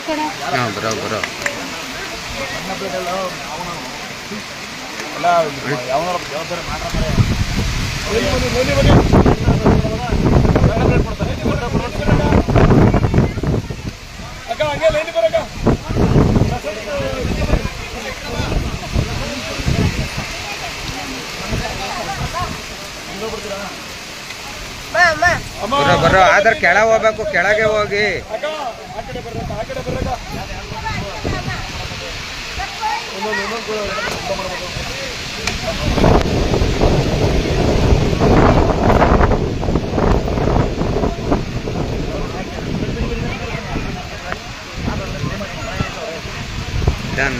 ಹಾಂ ಬರೋ ಬರೋ ಬರೋ ಬರೋ ಆದ್ರೆ ಕೆಳಗೆ ಹೋಗ್ಬೇಕು, ಕೆಳಗೆ ಹೋಗಿ.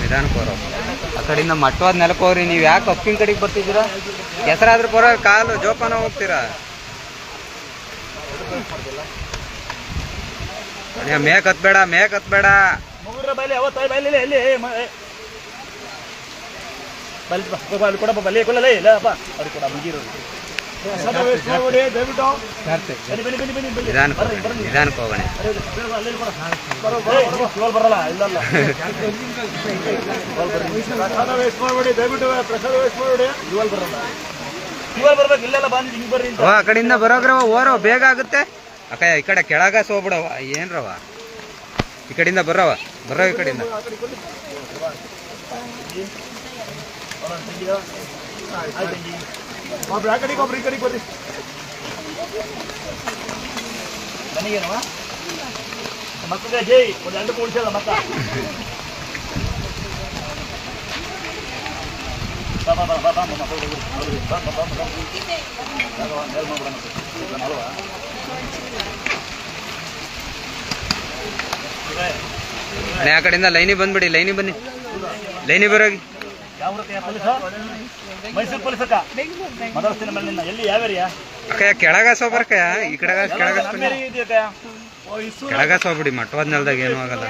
ನಿಧಾನಕ್ಕೆ ಬರೋ. ಆ ಕಡೆಯಿಂದ ಮಟ್ಟವಾದ ನೆಲಕ್ಕೆ ಹೋಗ್ರಿ. ನೀವು ಯಾಕೆ ಅಪ್ಪಿನ ಕಡೆಗೆ ಬರ್ತಿದ್ದೀರಾ? ಹೆಸರಾದ್ರೂ ಬರೋ, ಕಾಲು ಜೋಪಾನ ಹೋಗ್ತೀರಾ. ಮೇಕ್ ಹತ್ಬೇಡ, ಮೇಕ್ ಹತ್ಬೇಡ. ನಿಧಾನಕ್ಕೆ ಹೋಗೋಣ. ಆ ಕಡೆಯಿಂದ ಬರೋಗ್ರವ ಓರೋ, ಬೇಗ ಆಗುತ್ತೆ. ಅಕ್ಕಯ್ಯ ಈ ಕಡೆ ಕೆಳಗಾಸ ಹೋಗ್ಬಿಡವ. ಏನ್ರವ ಈ ಕಡೆಯಿಂದ ಬರೋವ, ಬರೋ ಈ ಕಡೆಯಿಂದ. ಆ ಕಡೆಯಿಂದ ಲೈನಿ ಬಂದ್ಬಿಡಿ, ಲೈನಿ ಬನ್ನಿ, ಲೈನಿ ಬರೋಗಿ. ಅಕ್ಕಯ್ಯ ಕೆಳಗಾಸ ಹೋಗ್ಬರ್ಕಯ್ಯ, ಈ ಕೆಳಗಾಸ ಕೆಳಗಾಸ ಹೋಗ್ಬಿಡಿ. ಮಟ್ಟವಾದ ನೆಲದಾಗ ಏನೂ ಆಗಲ್ಲ.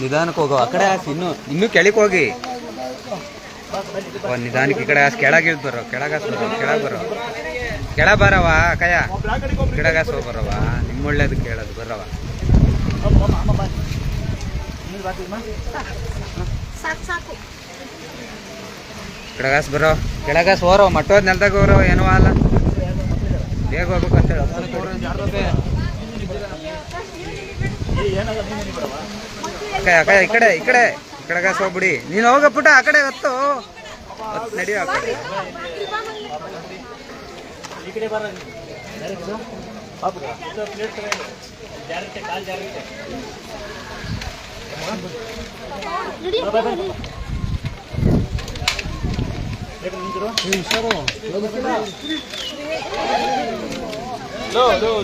ನಿಧಾನಕ್ಕೆ ಹೋಗೋ. ಆ ಕಡೆ ಹಾಸಿ, ಇನ್ನೂ ಕೆಳಗೆ ಹೋಗಿ. ನಿಧಾನಕ್ಕೆ ಈ ಕಡೆ ಹಾಸಿ, ಕೆಳಗೆ ಬರೋ, ಕೆಳಗಾಸ ಬರೋ, ಕೆಳಗೆ ಬರೋ, ಕೆಳ ಬರವ. ಕಯ್ಯ ಕೆಳಗಾಸ ಹೋಗಿ ಬರವ, ನಿಮ್ಮ ಒಳ್ಳೇದು ಕೇಳೋದು ಬರವ. ಕೆಳಗಾಸ ಬರೋ, ಕೆಳಗಾಸ ಹೋರೋ. ಮಟ್ಟೋದ್ ನೆಲದಾಗ ಹೋರೋ, ಏನೂ ಅಲ್ಲ. ಬೇಗ ಹೋಗ್ಬೇಕಂತೇಳಿ ಅಕ್ಕ ಈ ಕಡೆ ಈ ಕಡೆ ಕೆಳಗಾಸ ಹೋಗ್ಬಿಡಿ. ನೀನು ಹೋಗ ಪುಟ, ಆ ಕಡೆ ಹೊತ್ತು ನಡಿಯೋ. ಆ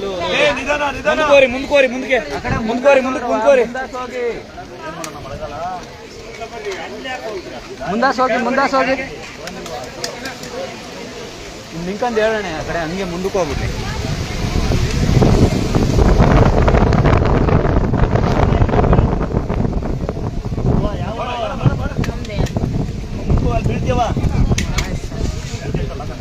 ಕಡೆ ಮುಂದ್ಕೋರಿ, ಮುಂದಕ್ಕೆ ಮುಂದ್ಕೋರಿ, ಮುಂದಕ್ಕೆ ಮುಂದಾಸ್ ಹೋಗಿ. ನಿಂಕಂದು ಹೇಳೋಣ. ಆ ಕಡೆ ಹಂಗೆ ಮುಂದಕ್ಕೆ ಹೋಗ್ಬಿಟ್ರಿ.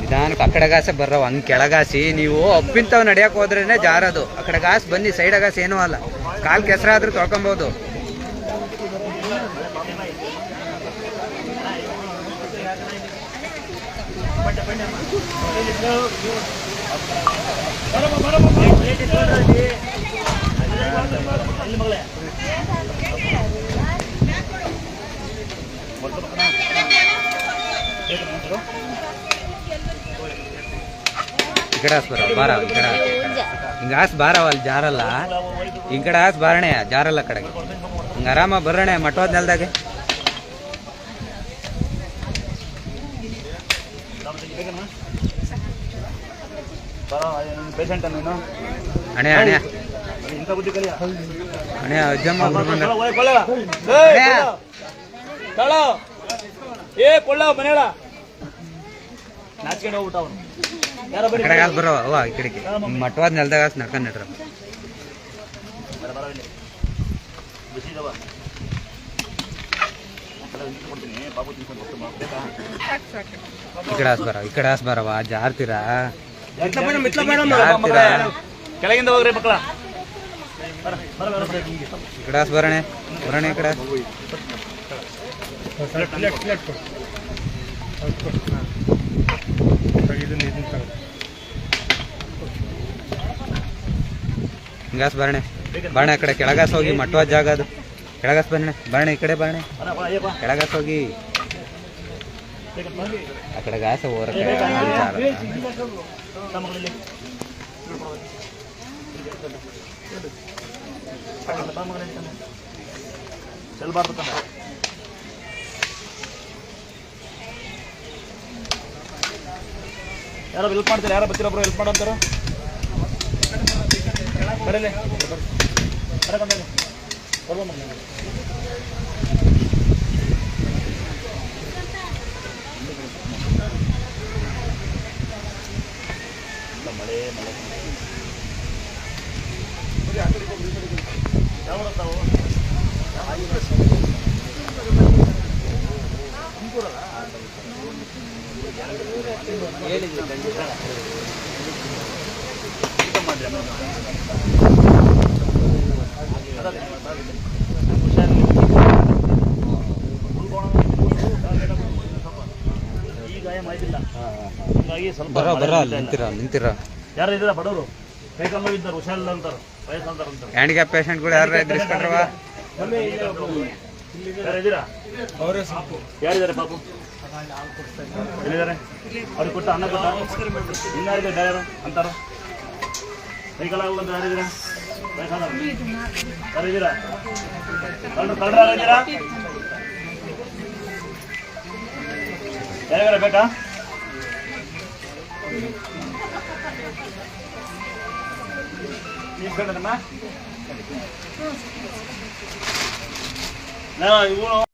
ನಿಧಾನಕ್ಕೆ ಆ ಕಡೆಗಾಸೆ ಬರ್ರವ, ಹಂಗೆ ಕೆಳಗಾಸಿ. ನೀವು ಅಪ್ಪಿಂತವ್ ನಡಿಯಕ್ಕೆ ಹೋದ್ರೇನೆ ಜಾರದು. ಆ ಕಡೆಗಾಸ್ ಬನ್ನಿ, ಸೈಡಗಾಸ ಏನೂ ಅಲ್ಲ. ಕಾಲು ಕೆಸರಾದ್ರೂ ತೊಳ್ಕೊಬೋದು. ಈ ಕಡೆ ಹಾಸ್ ಬರೋ, ಬಾರ ಈ ಕಡೆ. ಹಿಂಗೆ ಹಾಸ್ ಬಾರವ, ಅಲ್ಲಿ ಜಾರಲ್ಲ. ಈ ಕಡೆ ಹಾಸ್ ಬಾರಣೆ, ಜಾರಲ್ಲ ಕಡೆಗೆ. ಹಿಂಗೆ ಆರಾಮ ಬರೋಣ ಮಟ್ಟವಾದ ನೆಲದಾಗೆ. ಅಣೆ ಅಣೆ ಅಣೆ ಅಜ್ಜಮ್ಮ ಬರೋ ಅವ ಈ ಕಡೆಗೆ. ಮಟ್ಟವಾದ ನೆಲದಾಗ ನಡ್ಕೊಂಡು ನಡ್ರ. ಈ ಕಡೆ ಹಾಸ್ ಬರವ ಜಾರ್ತೀರಾ. ಕೆಳಗಿಂದ ಹೋಗ್ರಿ ಮಕ್ಕಳ. ಈ ಕಡೆ ಬರಣೆ ಬರಣೆ ಈ ಕಡೆ. ಹಿಂಗಾಸ್ ಬರಣೆ ಬಾಣೆ ಆ ಕಡೆ ಕೆಳಗಾಸ್ ಹೋಗಿ ಮಟ್ಟವಾದ ಜಾಗ ಅದು. ಕೆಳಗಾಸ್ ಬರಣೆ ಬಾಣೆ ಈ ಕಡೆ ಬಾಣೆ ಕೆಳಗಾಸ್ ಹೋಗಿ ಆ ಕಡೆ ಗಾಸ ಹೋರ ಯಾರೋ ಹೆಲ್ಪ್ ಮಾಡ್ತಾರೆ, ಯಾರೋ ಬರ್ತೀರೊಬ್ರು ಹೆಲ್ಪ್ ಮಾಡಂತಾರ. ಬರಲೇ ಮಳೆ ಮಳೆ ಯಾವ ಬರ್ತಾವು ಈಗ ಮಾಹಿತಿಲ್ಲ, ಹೀಗಾಗಿ ಸ್ವಲ್ಪ ನಿಂತಿರ ಯಾರು ಇದ್ದೀರಾ ಬಡವರು, ಕೈಕಲ್ಲು ಇದ್ದಾರೆ, ಹುಷಾರಿಲ್ಲ ಅಂತಾರೆ, ವಯಸ್ಸಂತಾರೆ ಅಂತಾರೆ. ಹ್ಯಾಂಡಿಕ್ಯಾಪ್ ಪೇಷಂಟ್ಗಳು ಯಾರು ಎದುರಿಸ್ಕೊಂಡ್ರವ? ಯಾರಿದ್ದೀರಾ? ಯಾರಿದ್ದಾರೆ ಪಾಪು? ಎಲ್ಲಿದ್ದಾರೆ? ಅವ್ರಿಗೆ ಕೊಟ್ಟ ಅನ್ನ ಕೊಟ್ಟ ಇನ್ನಾರಿಗೆ ಡ್ರೈವರ್ ಅಂತಾರ. ಕೈಕಲ್ಲಾಗಲ್ಲ ಅಂತ ಯಾರಿದ್ದೀರಾ? ವಯಸ್ಸಾದವರು ಯಾರಿದ್ದೀರಾ? ಕಳ್ಳರು ಯಾರಿದ್ದೀರಾ? ಯಾರಿಗಾರ ಬೇಕಾ? ನೀವು ಬೇಡಮ್ಮ. ಇವು